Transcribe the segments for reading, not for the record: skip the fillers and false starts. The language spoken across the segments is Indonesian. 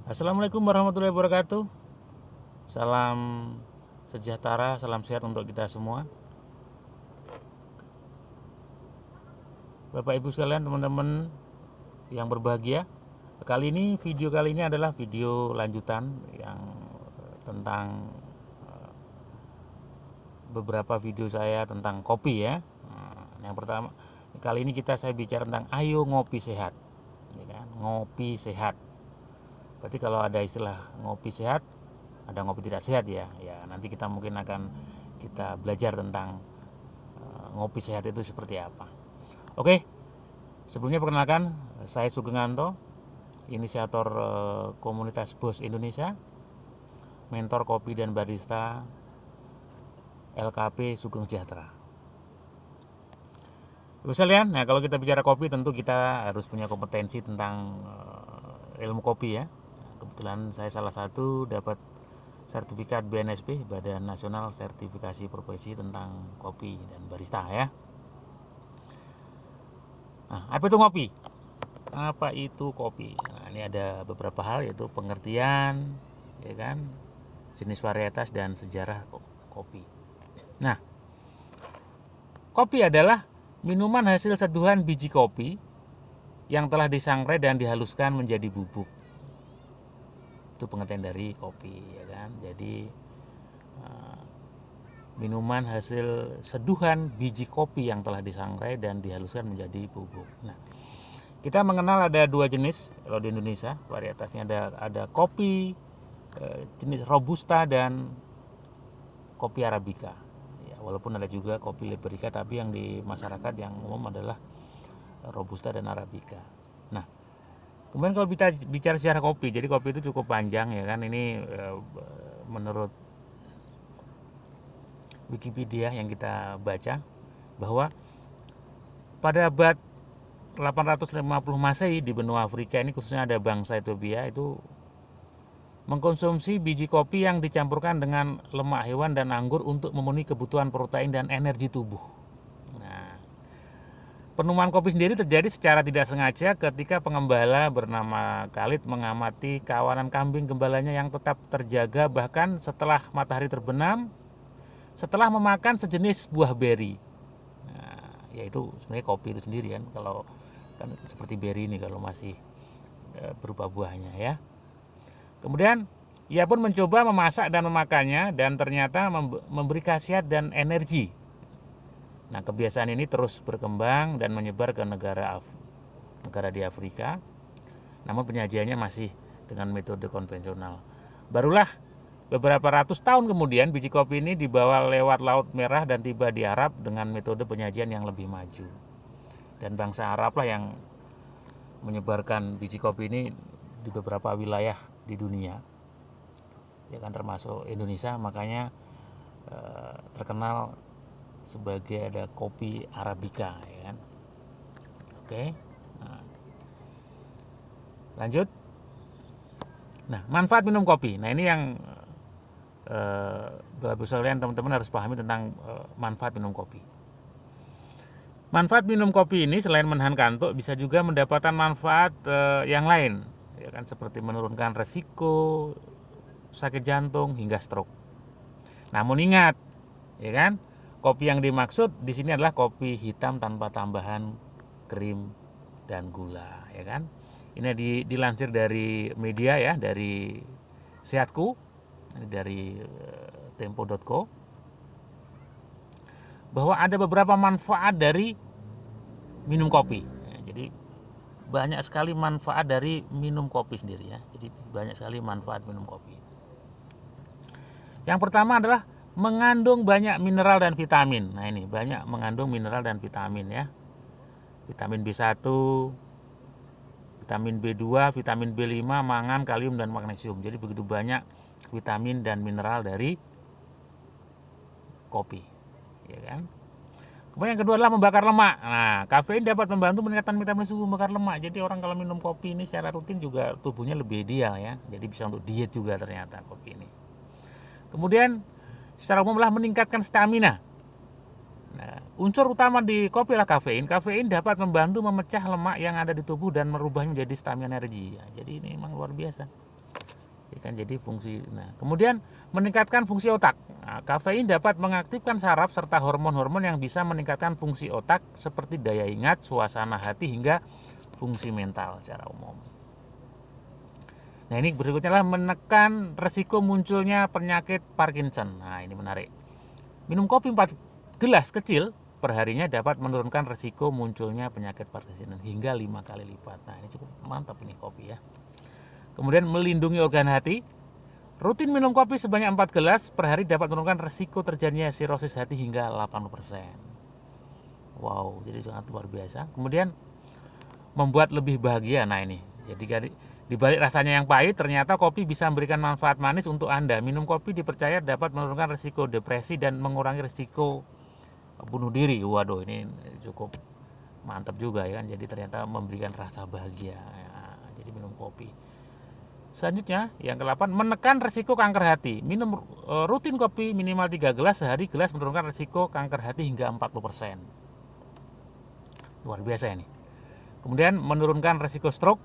Assalamualaikum warahmatullahi wabarakatuh. Salam sejahtera, salam sehat untuk kita semua. Bapak Ibu sekalian, teman-teman yang berbahagia. Video kali ini adalah video lanjutan yang tentang beberapa video saya tentang kopi ya. Yang pertama, kali ini saya bicara tentang ayo ngopi sehat. Ya kan? Ngopi sehat. Berarti kalau ada istilah ngopi sehat, ada ngopi tidak sehat ya. Ya, nanti kita mungkin akan kita belajar tentang ngopi sehat itu seperti apa. Oke. Sebelumnya perkenalkan, saya Sugeng Anto, inisiator komunitas Bos Indonesia, mentor kopi dan barista LKP Sugeng Sejahtera. Ibu sekalian, nah kalau kita bicara kopi tentu kita harus punya kompetensi tentang ilmu kopi ya. Kebetulan saya salah satu dapat sertifikat BNSP, Badan Nasional Sertifikasi Profesi tentang Kopi dan Barista ya. Nah, apa itu ngopi? Apa itu kopi? Nah, ini ada beberapa hal, yaitu pengertian, ya kan, jenis varietas dan sejarah kopi. Nah, kopi adalah minuman hasil seduhan biji kopi yang telah disangrai dan dihaluskan menjadi bubuk. Itu pengertian dari kopi, ya kan. Jadi minuman hasil seduhan biji kopi yang telah disangrai dan dihaluskan menjadi bubuk. Nah, kita mengenal ada dua jenis kalau di Indonesia varietasnya, ada kopi jenis robusta dan kopi arabica. Ya, walaupun ada juga kopi liberica, tapi yang di masyarakat yang umum adalah robusta dan arabica. Nah, kemudian kalau kita bicara sejarah kopi, jadi kopi itu cukup panjang ya kan. Ini menurut Wikipedia yang kita baca bahwa pada abad 850 Masehi di benua Afrika ini, khususnya ada bangsa Ethiopia itu mengkonsumsi biji kopi yang dicampurkan dengan lemak hewan dan anggur untuk memenuhi kebutuhan protein dan energi tubuh. Nah, penemuan kopi sendiri terjadi secara tidak sengaja ketika pengembala bernama Khalid mengamati kawanan kambing gembalanya yang tetap terjaga bahkan setelah matahari terbenam, setelah memakan sejenis buah beri. Nah, yaitu sebenarnya kopi itu sendiri kan, kalau kan seperti beri ini kalau masih berupa buahnya ya. Kemudian ia pun mencoba memasak dan memakannya dan ternyata memberi khasiat dan energi. Nah, kebiasaan ini terus berkembang dan menyebar ke negara di Afrika. Namun penyajiannya masih dengan metode konvensional. Barulah beberapa ratus tahun kemudian biji kopi ini dibawa lewat Laut Merah dan tiba di Arab dengan metode penyajian yang lebih maju. Dan bangsa Arab lah yang menyebarkan biji kopi ini di beberapa wilayah di dunia, ya kan, termasuk Indonesia. Makanya terkenal sebagai ada kopi arabica, ya kan. Oke, nah, lanjut. Nah, manfaat minum kopi. Nah, ini yang Bapak sekalian, teman-teman harus pahami tentang manfaat minum kopi. Manfaat minum kopi ini selain menahan kantuk, bisa juga mendapatkan manfaat yang lain, ya kan, seperti menurunkan resiko sakit jantung hingga stroke. Namun ingat, ya kan, kopi yang dimaksud di sini adalah kopi hitam tanpa tambahan krim dan gula, ya kan. Ini dilansir dari media ya, dari Sehatku, dari tempo.co, bahwa ada beberapa manfaat dari minum kopi. Ya, jadi banyak sekali manfaat dari minum kopi sendiri ya. Jadi banyak sekali manfaat minum kopi. Yang pertama adalah mengandung banyak mineral dan vitamin. Nah, ini banyak mengandung mineral dan vitamin ya. Vitamin B1, vitamin B2, vitamin B5, mangan, kalium dan magnesium. Jadi begitu banyak vitamin dan mineral dari kopi, ya kan. Kemudian yang kedua adalah membakar lemak. Nah, kafein dapat membantu meningkatkan metabolisme membakar lemak. Jadi orang kalau minum kopi ini secara rutin juga tubuhnya lebih ideal ya. Jadi bisa untuk diet juga ternyata kopi ini. Kemudian secara umum adalah meningkatkan stamina. Nah, unsur utama di kopi adalah kafein. Kafein dapat membantu memecah lemak yang ada di tubuh dan merubahnya menjadi stamina energi. Ya, jadi ini memang luar biasa. Ya kan, jadi fungsi. Nah, kemudian meningkatkan fungsi otak. Nah, kafein dapat mengaktifkan saraf serta hormon-hormon yang bisa meningkatkan fungsi otak seperti daya ingat, suasana hati hingga fungsi mental secara umum. Nah, ini berikutnya adalah menekan resiko munculnya penyakit Parkinson. Nah, ini menarik. Minum kopi 4 gelas kecil perharinya dapat menurunkan resiko munculnya penyakit Parkinson hingga 5 kali lipat. Nah, ini cukup mantap ini kopi ya. Kemudian melindungi organ hati. Rutin minum kopi sebanyak 4 gelas per hari dapat menurunkan resiko terjadinya sirosis hati hingga 80%. Wow, jadi sangat luar biasa. Kemudian membuat lebih bahagia. Nah, ini. Jadi di balik rasanya yang pahit, ternyata kopi bisa memberikan manfaat manis untuk Anda. Minum kopi dipercaya dapat menurunkan risiko depresi dan mengurangi risiko bunuh diri. Waduh, ini cukup mantap juga ya kan. Jadi ternyata memberikan rasa bahagia. Ya, jadi minum kopi. Selanjutnya, yang ke-8, menekan risiko kanker hati. Minum rutin kopi minimal 3 gelas sehari. Gelas menurunkan risiko kanker hati hingga 40%. Luar biasa ini. Kemudian menurunkan risiko stroke,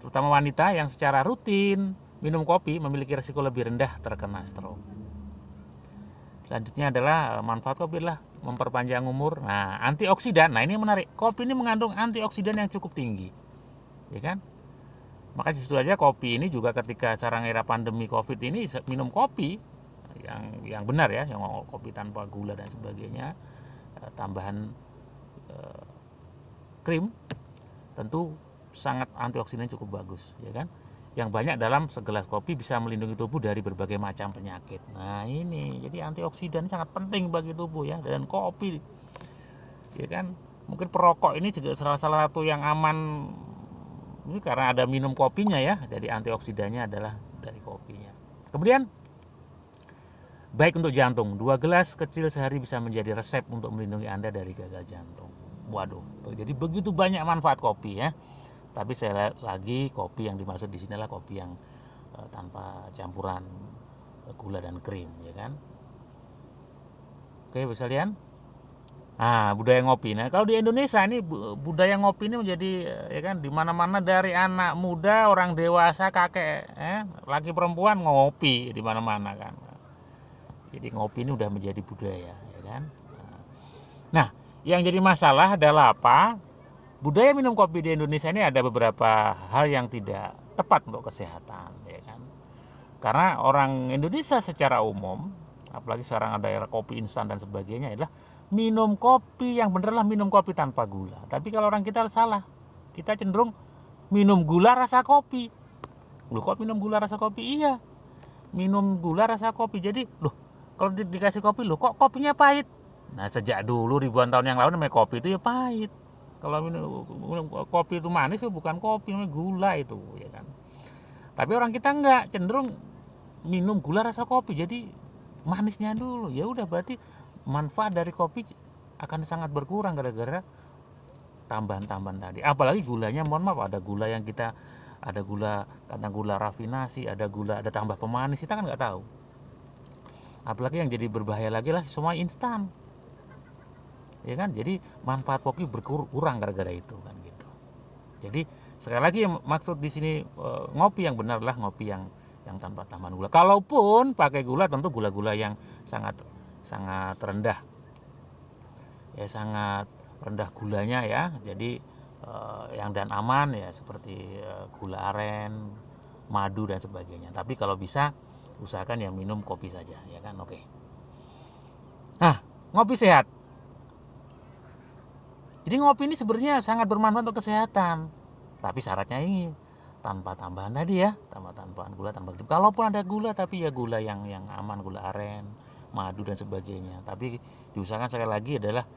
terutama wanita yang secara rutin minum kopi memiliki risiko lebih rendah terkena stroke. Selanjutnya adalah manfaat kopi adalah memperpanjang umur. Nah, antioksidan. Nah, ini menarik. Kopi ini mengandung antioksidan yang cukup tinggi. Ya kan? Maka justru aja kopi ini juga ketika sekarang era pandemi Covid ini minum kopi yang benar ya, yang kopi tanpa gula dan sebagainya, tambahan krim, tentu sangat antioksidan cukup bagus, ya kan? Yang banyak dalam segelas kopi bisa melindungi tubuh dari berbagai macam penyakit. Nah, ini jadi antioksidan sangat penting bagi tubuh ya, dan kopi, ya kan? Mungkin perokok ini juga salah satu yang aman. Ini karena ada minum kopinya ya, jadi antioksidannya adalah dari kopinya. Kemudian baik untuk jantung, 2 gelas kecil sehari bisa menjadi resep untuk melindungi Anda dari gagal jantung. Waduh, jadi begitu banyak manfaat kopi ya. Tapi saya lagi kopi yang dimaksud di sini adalah kopi yang tanpa campuran gula dan krim, ya kan. Oke, bisa lihat. Nah, budaya ngopi. Nah, kalau di Indonesia ini budaya ngopi ini menjadi ya kan di mana-mana, dari anak muda, orang dewasa, kakek, laki perempuan ngopi di mana-mana kan. Jadi ngopi ini udah menjadi budaya, ya kan. Nah, yang jadi masalah adalah apa? Budaya minum kopi di Indonesia ini ada beberapa hal yang tidak tepat untuk kesehatan, ya kan. Karena orang Indonesia secara umum, apalagi sekarang ada era kopi instan dan sebagainya, adalah minum kopi yang bener lah minum kopi tanpa gula. Tapi kalau orang kita salah, kita cenderung minum gula rasa kopi. Loh, kok minum gula rasa kopi? Iya, minum gula rasa kopi. Jadi loh, kalau dikasih kopi, loh kok kopinya pahit? Nah, sejak dulu ribuan tahun yang lalu namanya kopi itu ya pahit. Kalau minum kopi itu manis, itu bukan kopi, namanya gula itu, ya kan. Tapi orang kita enggak, cenderung minum gula rasa kopi. Jadi manisnya dulu. Ya udah, berarti manfaat dari kopi akan sangat berkurang gara-gara tambahan-tambahan tadi. Apalagi gulanya, mohon maaf, ada gula yang kita, ada gula karena gula rafinasi, ada gula, ada tambah pemanis, kita kan nggak tahu. Apalagi yang jadi berbahaya lagi lah semua instan, ya kan. Jadi manfaat kopi berkurang gara-gara itu kan gitu. Jadi sekali lagi maksud di sini ngopi yang benar lah ngopi yang tanpa tambahan gula. Kalaupun pakai gula, tentu gula-gula yang sangat rendah ya, sangat rendah gulanya ya. Jadi yang dan aman ya seperti gula aren, madu dan sebagainya. Tapi kalau bisa usahakan yang minum kopi saja, ya kan. Oke. Nah, ngopi sehat. Jadi ngopi ini sebenarnya sangat bermanfaat untuk kesehatan. Tapi syaratnya ini tanpa tambahan tadi ya, tanpa tambahan gula, tanpa gula. Kalaupun ada gula, tapi ya gula yang aman, gula aren, madu dan sebagainya. Tapi diusahakan sekali lagi adalah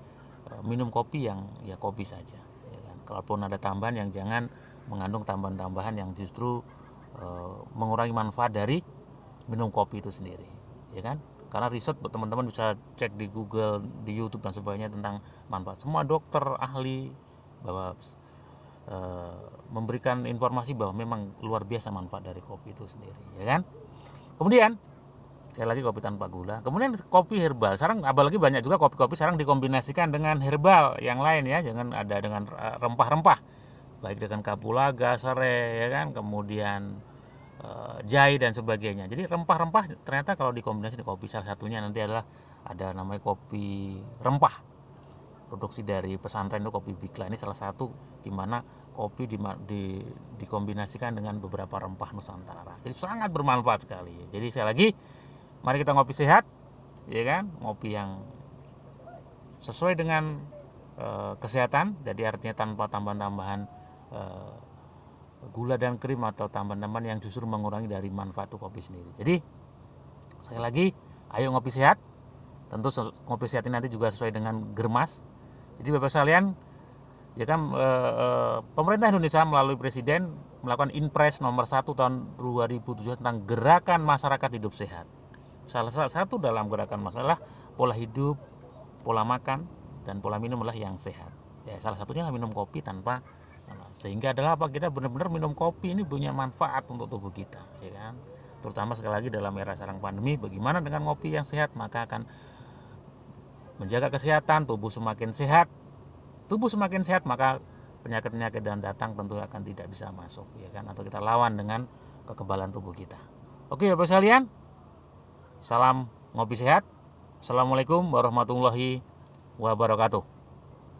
minum kopi yang ya kopi saja, ya kan? Kalaupun ada tambahan, yang jangan mengandung tambahan-tambahan yang justru mengurangi manfaat dari minum kopi itu sendiri, ya kan. Karena riset teman-teman bisa cek di Google, di YouTube dan sebagainya tentang manfaat. Semua dokter ahli bahwa memberikan informasi bahwa memang luar biasa manfaat dari kopi itu sendiri, ya kan. Kemudian sekali lagi kopi tanpa gula. Kemudian kopi herbal. Sekarang apalagi banyak juga kopi-kopi sekarang dikombinasikan dengan herbal yang lain ya, jangan ada dengan rempah-rempah, baik dengan kapulaga, serai, ya kan. Kemudian jahe dan sebagainya. Jadi rempah-rempah ternyata kalau dikombinasi dengan kopi, salah satunya nanti adalah ada namanya kopi rempah, produksi dari pesantren itu kopi Bikla. Ini salah satu di mana kopi dikombinasikan dengan beberapa rempah Nusantara. Jadi sangat bermanfaat sekali. Jadi sekali lagi, mari kita ngopi sehat, ya kan? Ngopi yang sesuai dengan kesehatan. Jadi artinya tanpa tambahan-tambahan gula dan krim atau tambahan-tambahan yang justru mengurangi dari manfaat kopi sendiri. Jadi sekali lagi, ayo ngopi sehat. Tentu ngopi sehat ini nanti juga sesuai dengan germas. Jadi Bapak sekalian, ya kan pemerintah Indonesia melalui Presiden melakukan Inpres nomor 1 tahun 2007 tentang gerakan masyarakat hidup sehat. Salah satu dalam gerakan masalah pola hidup, pola makan, dan pola minum adalah yang sehat. Ya, salah satunya minum kopi tanpa, sehingga adalah apa, kita benar-benar minum kopi ini punya manfaat untuk tubuh kita, ya kan. Terutama sekali lagi dalam era sekarang pandemi, bagaimana dengan kopi yang sehat, maka akan menjaga kesehatan, tubuh semakin sehat. Tubuh semakin sehat, maka penyakit-penyakit dan datang tentu akan tidak bisa masuk, ya kan, atau kita lawan dengan kekebalan tubuh kita. Oke Bapak sekalian, salam ngopi sehat. Assalamualaikum warahmatullahi wabarakatuh.